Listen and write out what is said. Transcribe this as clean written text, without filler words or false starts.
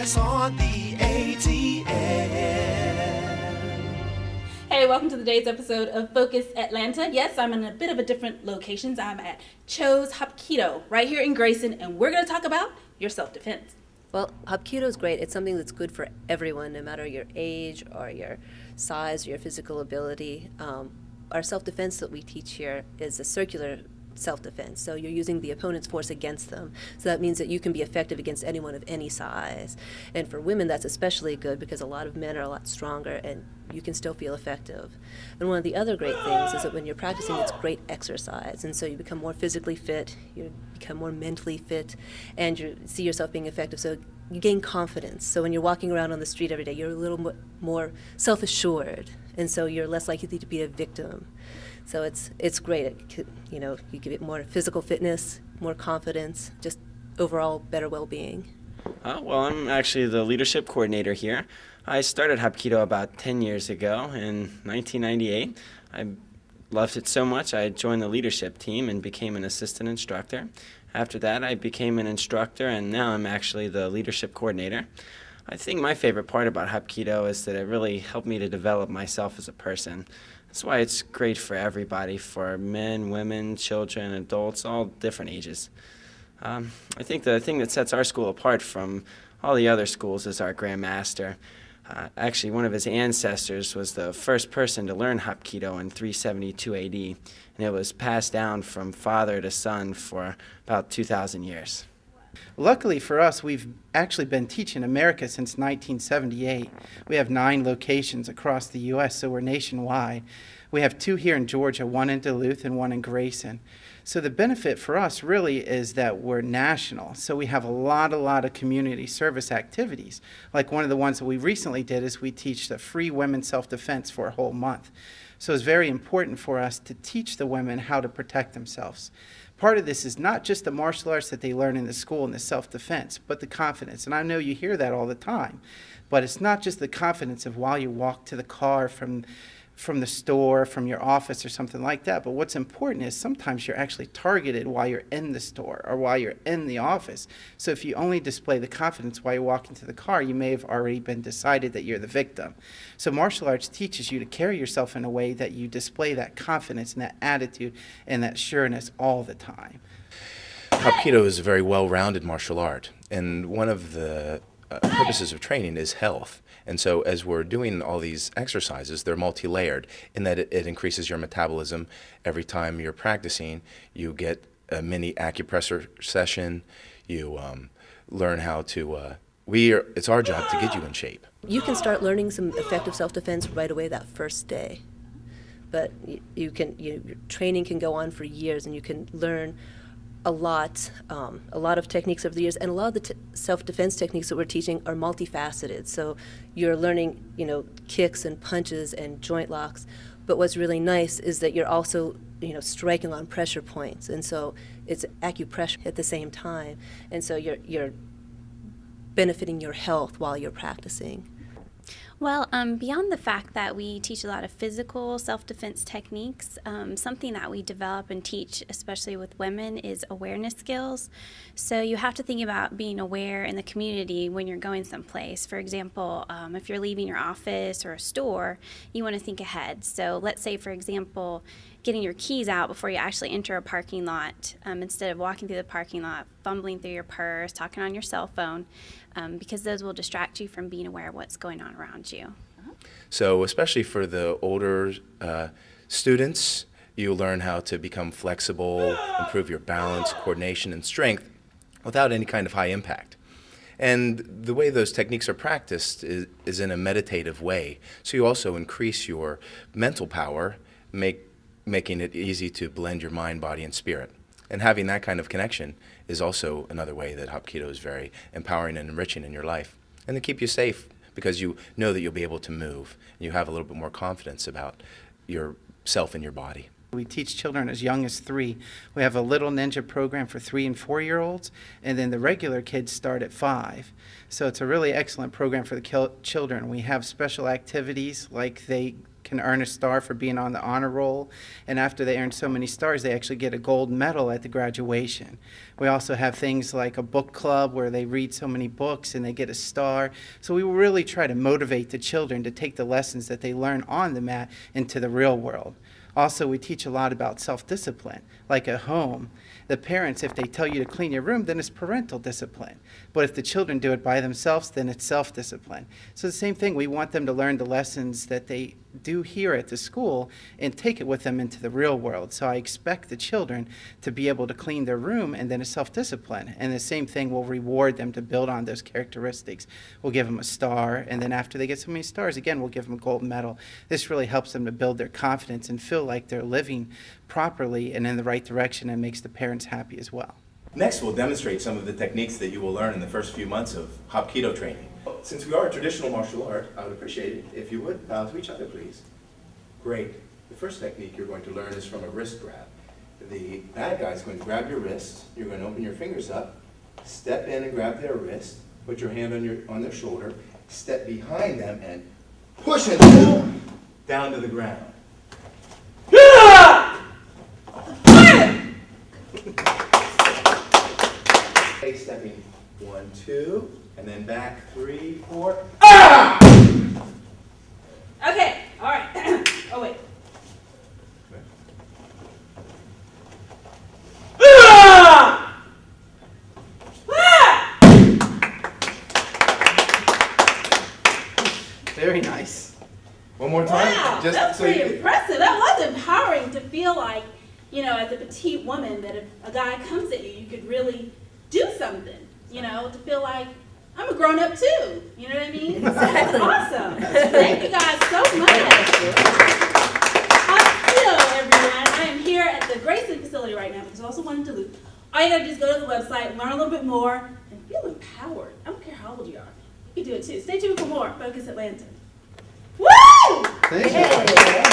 Focus on the ATL. Hey, welcome to today's episode of Focus Atlanta. Yes, I'm in a bit of a different locations. I'm at Choe's HapKIDo right here in Grayson, and we're going to talk about your self-defense. Well, HapKIDo is great. It's something that's good for everyone, no matter your age or your size or your physical ability. Our self-defense that we teach here is a circular self-defense. So you're using the opponent's force against them. So that means that you can be effective against anyone of any size. And for women, that's especially good because a lot of men are a lot stronger and you can still feel effective. And one of the other great things is that when you're practicing, it's great exercise. And so you become more physically fit, you become more mentally fit, and you see yourself being effective. So you gain confidence. So when you're walking around on the street every day, you're a little more self-assured. And so you're less likely to be a victim. So it's great. You give it more physical fitness, more confidence, just overall better well-being. Well, I'm actually the leadership coordinator here. I started HapKIDo about 10 years ago in 1998. I loved it so much I joined the leadership team and became an assistant instructor. After that, I became an instructor, and now I'm actually the leadership coordinator. I think my favorite part about HapKIDo is that it really helped me to develop myself as a person. That's why it's great for everybody, for men, women, children, adults, all different ages. I think the thing that sets our school apart from all the other schools is our Grand Master. Actually, one of his ancestors was the first person to learn HapKIDo in 372 AD, and it was passed down from father to son for about 2,000 years. Luckily for us, we've actually been teaching America since 1978. We have 9 locations across the U.S., so we're nationwide. We have 2 here in Georgia, 1 in Duluth and 1 in Grayson. So the benefit for us really is that we're national. So we have a lot of community service activities. Like one of the ones that we recently did is we teach the free women's self-defense for a whole month. So it's very important for us to teach the women how to protect themselves. Part of this is not just the martial arts that they learn in the school and the self-defense, but the confidence. And I know you hear that all the time. But it's not just the confidence of while you walk to the car from the store, from your office or something like that. But what's important is sometimes you're actually targeted while you're in the store or while you're in the office. So if you only display the confidence while you're walking to the car, you may have already been decided that you're the victim. So martial arts teaches you to carry yourself in a way that you display that confidence and that attitude and that sureness all the time. HapKIDo is a very well-rounded martial art, and one of the purposes of training is health. And so as we're doing all these exercises, they're multi-layered in that it increases your metabolism. Every time you're practicing, you get a mini acupressure session. You learn how to, it's our job to get you in shape. You can start learning some effective self-defense right away that first day. But your training can go on for years, and you can learn a lot of techniques over the years, and a lot of the self-defense techniques that we're teaching are multifaceted. So you're learning, kicks and punches and joint locks, but what's really nice is that you're also, striking on pressure points, and so it's acupressure at the same time, and so you're benefiting your health while you're practicing. Well, beyond the fact that we teach a lot of physical self-defense techniques, something that we develop and teach, especially with women, is awareness skills. So you have to think about being aware in the community when you're going someplace. For example, if you're leaving your office or a store, you want to think ahead. So let's say, for example, getting your keys out before you actually enter a parking lot, instead of walking through the parking lot, fumbling through your purse, talking on your cell phone, because those will distract you from being aware of what's going on around you. So especially for the older students, you learn how to become flexible, improve your balance, coordination, and strength without any kind of high impact. And the way those techniques are practiced is in a meditative way. So you also increase your mental power, making it easy to blend your mind, body, and spirit. And having that kind of connection is also another way that HapKIDo is very empowering and enriching in your life. And to keep you safe, because you know that you'll be able to move, and you have a little bit more confidence about yourself and your body. We teach children as young as 3. We have a Little Ninja program for 3 and 4-year-olds, and then the regular kids start at 5. So it's a really excellent program for the children. We have special activities like they can earn a star for being on the honor roll. And after they earn so many stars, they actually get a gold medal at the graduation. We also have things like a book club where they read so many books and they get a star. So we really try to motivate the children to take the lessons that they learn on the mat into the real world. Also, we teach a lot about self-discipline, like at home. The parents, if they tell you to clean your room, then it's parental discipline. But if the children do it by themselves, then it's self-discipline. So the same thing, we want them to learn the lessons that they do here at the school and take it with them into the real world. So I expect the children to be able to clean their room, and then it's self-discipline. And the same thing, we'll reward them to build on those characteristics. We'll give them a star, and then after they get so many stars, again, we'll give them a gold medal. This really helps them to build their confidence and feel like they're living properly and in the right direction, and makes the parents happy as well. Next, we'll demonstrate some of the techniques that you will learn in the first few months of HapKIDo training. Since we are a traditional martial art, I would appreciate it if you would bow to each other, please. Great. The first technique you're going to learn is from a wrist grab. The bad guy is going to grab your wrist. You're going to open your fingers up, step in and grab their wrist, put your hand on their shoulder, step behind them, and push and pull down to the ground. Stepping 1, 2, and then back 3, 4. Ah! Okay, all right. Oh, wait. Ah! Ah! Very nice. One more time. Wow, Just that's so pretty you- impressive. That was empowering to feel like, you know, as a petite woman, that if a guy comes at you, you could really do something, you know, to feel like I'm a grown up too. You know what I mean? That's awesome. Thank you guys so much. HapKIDo, everyone. I am here at the Grayson facility right now, because I also wanted to Duluth. All you gotta do is go to the website, learn a little bit more, and feel empowered. I don't care how old you are. You can do it too. Stay tuned for more Focus Atlanta. Woo! Thank you.